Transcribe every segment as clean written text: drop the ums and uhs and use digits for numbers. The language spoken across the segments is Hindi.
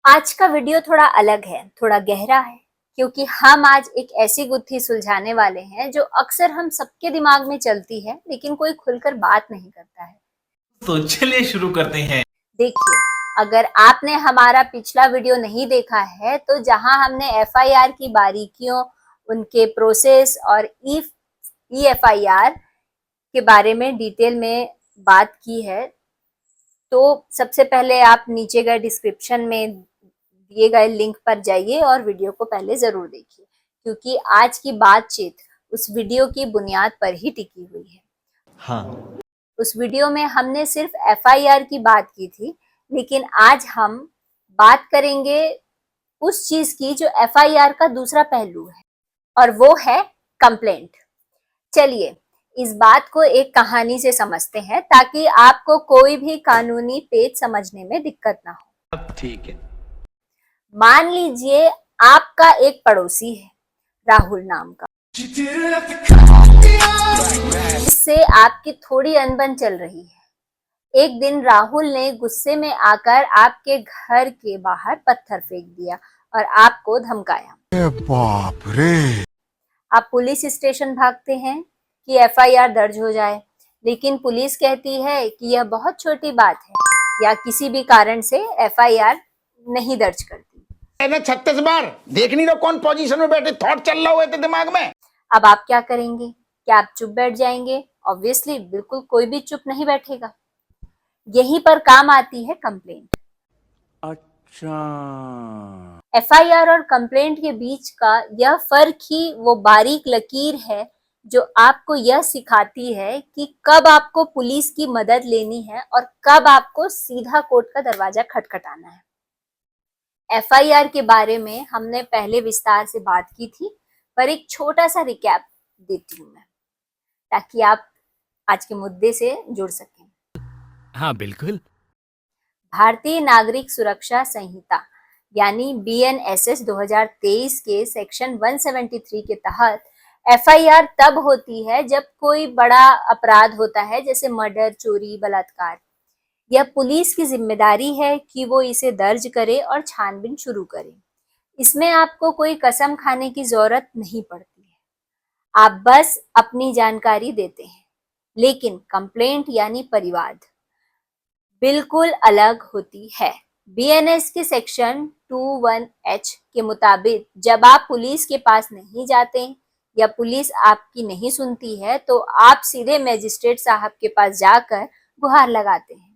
आज का वीडियो थोड़ा अलग है, थोड़ा गहरा है, क्योंकि हम आज एक ऐसी गुत्थी सुलझाने वाले हैं जो अक्सर हम सबके दिमाग में चलती है, लेकिन कोई खुलकर बात नहीं करता है। तो चलिए शुरू करते हैं। देखिए, अगर आपने हमारा पिछला वीडियो नहीं देखा है, तो जहां हमने एफआईआर की बारीकियों, उनके प्रोसेस और ई एफआईआर के बारे में डिटेल में बात की है, तो सबसे पहले आप नीचे गए डिस्क्रिप्शन में दिए गए लिंक पर जाइए और वीडियो को पहले जरूर देखिए, क्योंकि आज की बातचीत उस वीडियो की बुनियाद पर ही टिकी हुई है। हाँ, उस वीडियो में हमने सिर्फ एफआईआर की बात की थी, लेकिन आज हम बात करेंगे उस चीज की जो एफआईआर का दूसरा पहलू है, और वो है कंप्लेंट। चलिए इस बात को एक कहानी से समझते हैं, ताकि आपको कोई भी कानूनी पेच समझने में दिक्कत ना हो। अब ठीक है। मान लीजिए आपका एक पड़ोसी है, राहुल नाम का, इससे आपकी थोड़ी अनबन चल रही है। एक दिन राहुल ने गुस्से में आकर आपके घर के बाहर पत्थर फेंक दिया और आपको धमकाया। बाप रे! आप पुलिस स्टेशन भागते हैं कि एफआईआर दर्ज हो जाए, लेकिन पुलिस कहती है कि यह बहुत छोटी बात है या किसी भी कारण से एफआईआर नहीं दर्ज करती। 36 बार देख नहीं रहा कौन पोजीशन में बैठे, थॉट चल रहा हुए थे दिमाग में। अब आप क्या करेंगे? क्या आप चुप बैठ जाएंगे? ऑब्वियसली बिल्कुल कोई भी चुप नहीं बैठेगा। यहीं पर काम आती है कंप्लेंट। अच्छा, एफआईआर और कंप्लेंट के बीच का यह फर्क ही वो बारीक लकीर है जो आपको यह सिखाती है कि कब आपको पुलिस की मदद लेनी है और कब आपको सीधा कोर्ट का दरवाजा खटखटाना है। एफआईआर के बारे में हमने पहले विस्तार से बात की थी, पर एक छोटा सा रिकैप देती हूँ मैं, ताकि आप आज के मुद्दे से जुड़ सकें। हाँ बिल्कुल। भारतीय नागरिक सुरक्षा संहिता यानी बीएनएसएस 2023 के सेक्शन 173 के तहत एफआईआर तब होती है जब कोई बड़ा अपराध होता है, जैसे मर्डर, चोरी, बलात्कार। यह पुलिस की जिम्मेदारी है कि वो इसे दर्ज करे और छानबीन शुरू करे। इसमें आपको कोई कसम खाने की जरूरत नहीं पड़ती है, आप बस अपनी जानकारी देते हैं। लेकिन कंप्लेंट यानी परिवाद बिल्कुल अलग होती है। बीएनएस के सेक्शन 21H के मुताबिक जब आप पुलिस के पास नहीं जाते या पुलिस आपकी नहीं सुनती है, तो आप सीधे मजिस्ट्रेट साहब के पास जाकर गुहार लगाते हैं।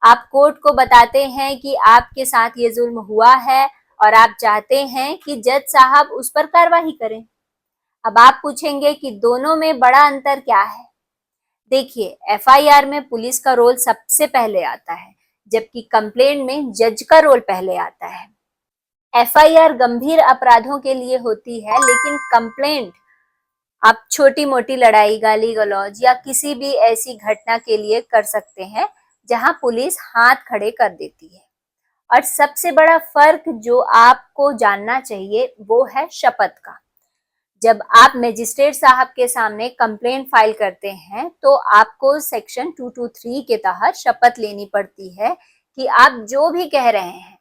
आप कोर्ट को बताते हैं कि आपके साथ ये जुल्म हुआ है और आप चाहते हैं कि जज साहब उस पर कार्रवाई करें। अब आप पूछेंगे कि दोनों में बड़ा अंतर क्या है? देखिए, एफआईआर में पुलिस का रोल सबसे पहले आता है, जबकि कंप्लेंट में जज का रोल पहले आता है। एफआईआर गंभीर अपराधों के लिए होती है, लेकिन कंप्लेंट आप छोटी मोटी लड़ाई, गाली गलौज या किसी भी ऐसी घटना के लिए कर सकते हैं जहां पुलिस हाथ खड़े कर देती है। और सबसे बड़ा फर्क जो आपको जानना चाहिए वो है शपथ का। जब आप मजिस्ट्रेट साहब के सामने कंप्लेंट फाइल करते हैं, तो आपको सेक्शन 223 के तहत शपथ लेनी पड़ती है कि आप जो भी कह रहे हैं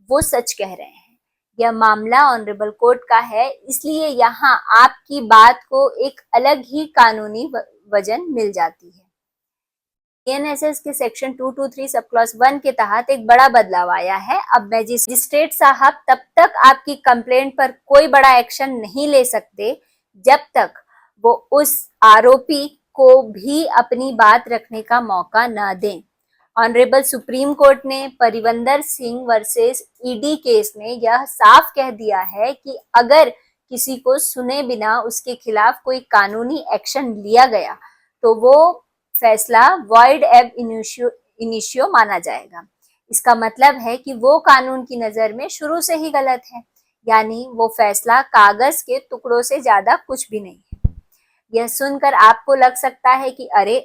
वो सच कह रहे हैं। यह मामला ऑनरेबल कोर्ट का है, इसलिए यहाँ आपकी बात को एक अलग ही कानूनी वजन मिल जाती है। बीएनएसएस के सेक्शन 223 सब क्लॉज 1 के तहत एक बड़ा बदलाव आया है। अब मजिस्ट्रेट साहब तब तक आपकी कंप्लेंट पर कोई बड़ा एक्शन नहीं ले सकते जब तक वो उस आरोपी को भी अपनी बात रखने का मौका न दें। ऑनरेबल सुप्रीम कोर्ट ने परिवंदर सिंह वर्सेस ईडी केस में यह साफ कह दिया है कि अगर किसी को सुने बिना उसके खिलाफ कोई कानूनी एक्शन लिया गया, तो वो फैसला वॉइड एब इनिशियो माना जाएगा। इसका मतलब है कि वो कानून की नजर में शुरू से ही गलत है, यानी वो फैसला कागज के टुकड़ों से ज्यादा कुछ भी नहीं है। यह सुनकर आपको लग सकता है कि अरे,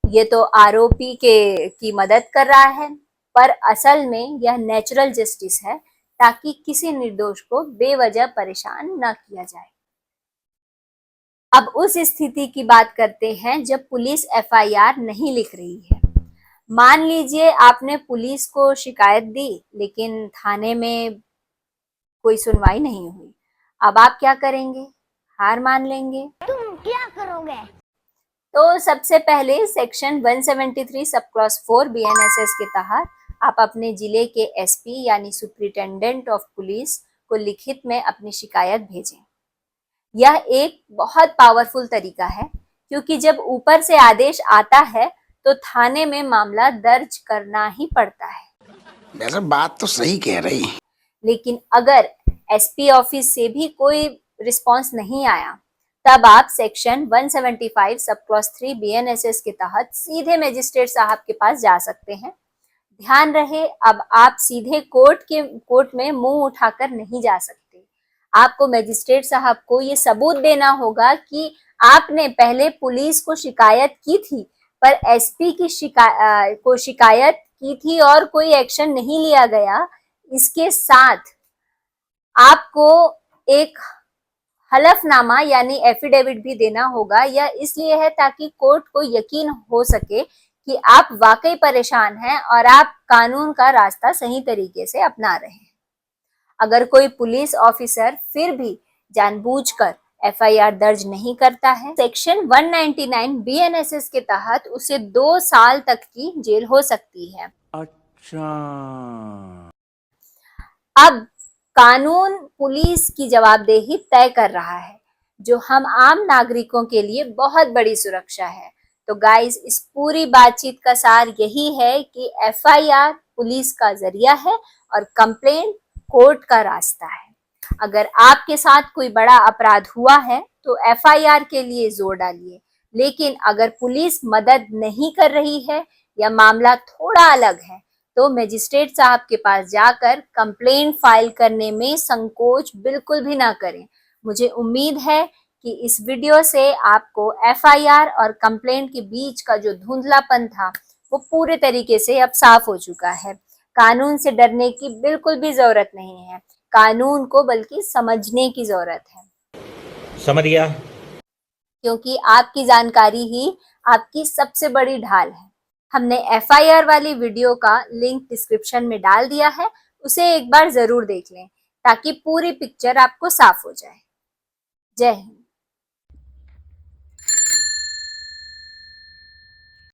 ये तो आरोपी की मदद कर रहा है, पर असल में यह नेचुरल जस्टिस है, ताकि किसी निर्दोष को बेवजह परेशान न किया जाए। अब उस स्थिति की बात करते हैं जब पुलिस एफआईआर नहीं लिख रही है। मान लीजिए आपने पुलिस को शिकायत दी लेकिन थाने में कोई सुनवाई नहीं हुई, अब आप क्या करेंगे? हार मान लेंगे? तुम क्या करोगे? तो सबसे पहले सेक्शन 173 सब क्लॉज 4 बीएनएसएस के तहत आप अपने जिले के एसपी यानी सुप्रिंटेंडेंट ऑफ पुलिस को लिखित में अपनी शिकायत भेजें। यह एक बहुत पावरफुल तरीका है क्योंकि जब ऊपर से आदेश आता है तो थाने में मामला दर्ज करना ही पड़ता है। वैसे बात तो सही कह रही। लेकिन अगर एसपी ऑफिस से भी कोई रिस्पांस नहीं आया तब आप सेक्शन 175 सब क्लॉज 3 बीएनएसएस के तहत सीधे मजिस्ट्रेट साहब के पास जा सकते हैं। ध्यान रहे, अब आप सीधे कोर्ट में मुंह उठाकर नहीं जा सकते। आपको मजिस्ट्रेट साहब को ये सबूत देना होगा कि आपने पहले पुलिस को शिकायत की थी पर एसपी की शिकायत की थी और कोई एक्शन नहीं लिया गया। इसके साथ आपको एक हलफनामा यानी एफिडेविट भी देना होगा। यह इसलिए है ताकि कोर्ट को यकीन हो सके कि आप वाकई परेशान हैं और आप कानून का रास्ता सही तरीके से अपना रहे हैं। अगर कोई पुलिस ऑफिसर फिर भी जानबूझकर एफआईआर दर्ज नहीं करता है, सेक्शन 199 बीएनएसएस के तहत उसे 2 साल तक की जेल हो सकती है। अच्छा। अब कानून पुलिस की जवाबदेही तय कर रहा है जो हम आम नागरिकों के लिए बहुत बड़ी सुरक्षा है। तो गाइस, इस पूरी बातचीत का सार यही है कि एफआईआर पुलिस का जरिया है और कंप्लेंट कोर्ट का रास्ता है। अगर आपके साथ कोई बड़ा अपराध हुआ है तो एफआईआर के लिए जोर डालिए, लेकिन अगर पुलिस मदद नहीं कर रही है या मामला थोड़ा अलग है तो मजिस्ट्रेट साहब के पास जाकर कंप्लेंट फाइल करने में संकोच बिल्कुल भी ना करें। मुझे उम्मीद है कि इस वीडियो से आपको एफआईआर और कंप्लेंट के बीच का जो धुंधलापन था वो पूरे तरीके से अब साफ हो चुका है। कानून से डरने की बिल्कुल भी जरूरत नहीं है, कानून को बल्कि समझने की जरूरत है। समझ गया। क्योंकि आपकी जानकारी ही आपकी सबसे बड़ी ढाल है। हमने एफआईआर वाली वीडियो का लिंक डिस्क्रिप्शन में डाल दिया है, उसे एक बार जरूर देख लें ताकि पूरी पिक्चर आपको साफ हो जाए। जय हिंद।